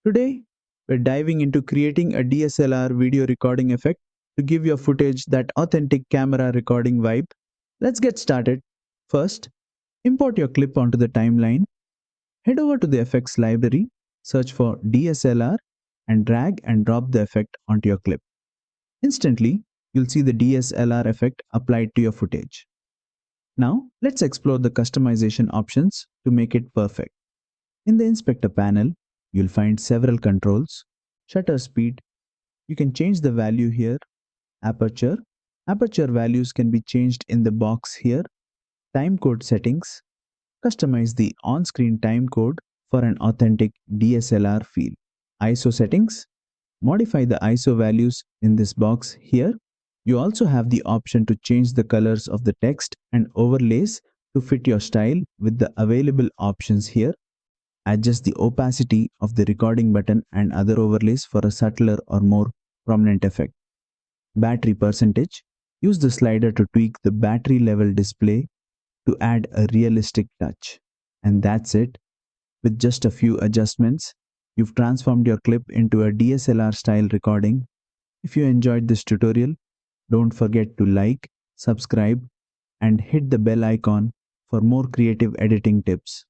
Today, we're diving into creating a DSLR video recording effect to give your footage that authentic camera recording vibe. Let's get started. First, import your clip onto the timeline. Head over to the effects library, search for DSLR, and drag and drop the effect onto your clip. Instantly, you'll see the DSLR effect applied to your footage. Now, let's explore the customization options to make it perfect. In the inspector panel, you'll find several controls. Shutter speed, you can change the value here. Aperture, aperture values can be changed in the box here. Timecode settings, customize the on-screen timecode for an authentic DSLR feel. ISO settings, modify the ISO values in this box here. You also have the option to change the colors of the text and overlays to fit your style with the available options here. Adjust the opacity of the recording button and other overlays for a subtler or more prominent effect. Battery percentage, use the slider to tweak the battery level display to add a realistic touch. And that's it. With just a few adjustments, you've transformed your clip into a DSLR style recording. If you enjoyed this tutorial, don't forget to like, subscribe, and hit the bell icon for more creative editing tips.